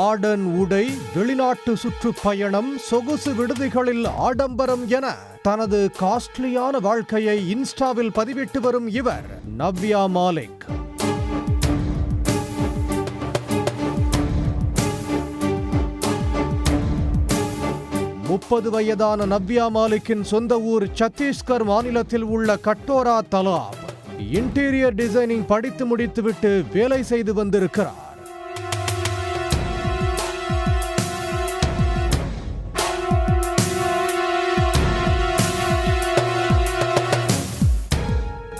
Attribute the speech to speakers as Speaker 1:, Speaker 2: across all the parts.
Speaker 1: Modern உடை, வெளிநாட்டு சுற்றுப்பயணம், சொகுசு விடுதிகளில் ஆடம்பரம் என தனது காஸ்ட்லியான வாழ்க்கையை இன்ஸ்டாவில் பதிவிட்டு வரும் இவர் நவ்யா மாலிக். முப்பது வயதான நவ்யா மாலிக்கின் சொந்த ஊர் சத்தீஸ்கர் மாநிலத்தில் உள்ள கட்டோரா தலாப். இன்டீரியர் டிசைனிங் படித்து முடித்துவிட்டு வேலை செய்து வந்திருக்கிறார்.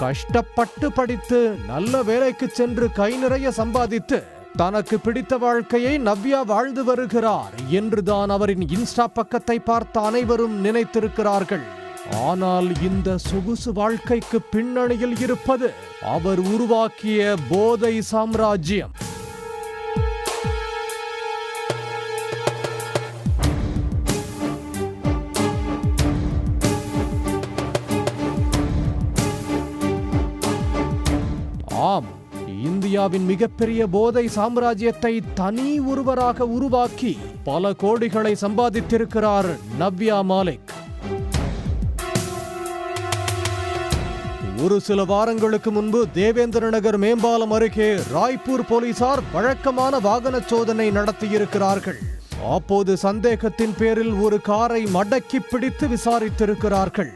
Speaker 1: கஷ்டப்பட்டு படித்து நல்ல வேலைக்கு சென்று கை நிறைய சம்பாதித்து தனக்கு பிடித்த வாழ்க்கையை நவ்யா வாழ்ந்து வருகிறார் என்றுதான் அவரின் இன்ஸ்டா பக்கத்தை பார்த்த அனைவரும் நினைத்திருக்கிறார்கள். ஆனால் இந்த சொகுசு வாழ்க்கைக்கு பின்னணியில் இருப்பது அவர் உருவாக்கிய போதை சாம்ராஜ்யம். ஆம், இந்தியாவின் மிகப்பெரிய போதை சாம்ராஜ்யத்தை தனி ஒருவராக உருவாக்கி பல கோடிகளை சம்பாதித்திருக்கிறார் நவ்யா மாலிக். ஒரு சில வாரங்களுக்கு முன்பு தேவேந்திர நகர் மேம்பாலம் அருகே ராய்ப்பூர் போலீசார் வழக்கமான வாகன சோதனை நடத்தியிருக்கிறார்கள். அப்போது சந்தேகத்தின் பேரில் ஒரு காரை மடக்கி பிடித்து விசாரித்திருக்கிறார்கள்.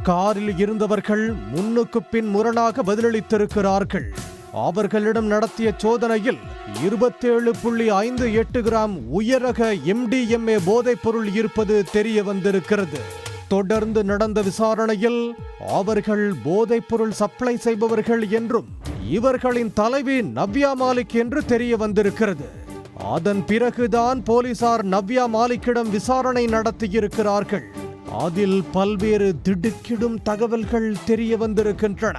Speaker 1: காரில் இருந்தவர்கள் முன்னுக்கு பின் முரணாக பதிலளித்திருக்கிறார்கள். அவர்களிடம் நடத்திய சோதனையில் 27.58 கிராம் உயரக MDMA போதைப் பொருள் இருப்பது தெரிய வந்திருக்கிறது. தொடர்ந்து நடந்த விசாரணையில் அவர்கள் போதைப் பொருள் சப்ளை செய்பவர்கள் என்றும் இவர்களின் தலைவி நவ்யா மாலிக் என்று தெரிய வந்திருக்கிறது. அதன் பிறகுதான் போலீசார் நவ்யா மாலிக்கிடம் விசாரணை நடத்தியிருக்கிறார்கள். அதில் பல்வேறு திடுக்கிடும் தகவல்கள் தெரிய வந்திருக்கின்றன.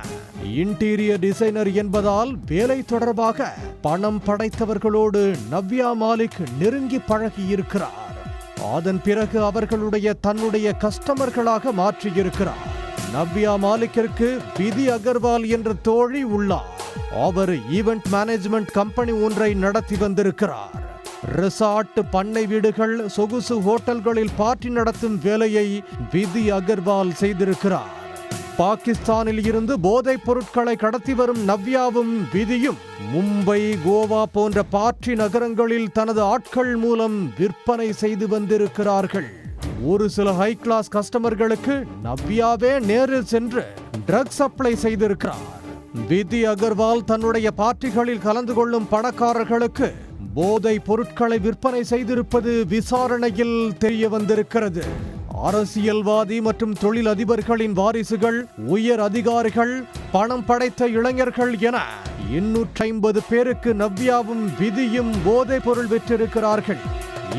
Speaker 1: இன்டீரியர் டிசைனர் என்பதால் வேலை தொடர்பாக பணம் படைத்தவர்களோடு நவ்யா மாலிக் நெருங்கி பழகியிருக்கிறார். அதன் பிறகு அவர்களுடைய தன்னுடைய கஸ்டமர்களாக மாற்றியிருக்கிறார். நவ்யா மாலிக்கிற்கு விதி அகர்வால் என்ற தோழி உள்ளார். அவர் ஈவென்ட் மேனேஜ்மெண்ட் கம்பெனி ஒன்றை நடத்தி வந்திருக்கிறார். ரிசார்ட், பண்ணை வீடுகள், சொகுசு ஹோட்டல்களில் பார்ட்டி நடத்தும் வேலையை விதி அகர்வால் செய்திருக்கிறார். பாகிஸ்தானில் இருந்து போதைப் பொருட்களை கடத்தி வரும் நவ்யாவும் விதியும் மும்பை, கோவா போன்ற பார்ட்டி நகரங்களில் தனது ஆட்கள் மூலம் விற்பனை செய்து வந்திருக்கிறார்கள். ஒரு சில ஹை கிளாஸ் கஸ்டமர்களுக்கு நவ்யாவே நேரில் சென்று ட்ரக் சப்ளை செய்திருக்கிறார். விதி அகர்வால் தன்னுடைய பார்ட்டிகளில் கலந்து கொள்ளும் பணக்காரர்களுக்கு போதை பொருட்களை விற்பனை செய்திருப்பது விசாரணையில் தெரிய வந்திருக்கிறது. அரசியல்வாதி மற்றும் தொழில் அதிபர்களின் வாரிசுகள், உயர் அதிகாரிகள், பணம் படைத்த இளைஞர்கள் என 850 பேருக்கு நவ்யாவும் விதியும் போதைப் பொருள் விற்றிருக்கிறார்கள்.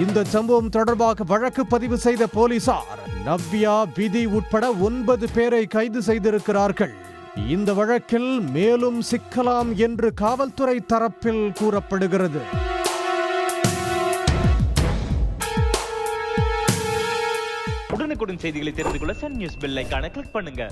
Speaker 1: இந்த சம்பவம் தொடர்பாக வழக்கு பதிவு செய்த போலீசார் நவ்யா, விதி உட்பட 9 பேரை கைது செய்திருக்கிறார்கள். இந்த வழக்கில் மேலும் சிக்கலாம் என்று காவல்துறை தரப்பில் கூறப்படுகிறது.
Speaker 2: உடனுக்குடன் செய்திகளை தெரிந்து கொள்ள சன் நியூஸ் பெல் ஐகானை கிளிக் பண்ணுங்க.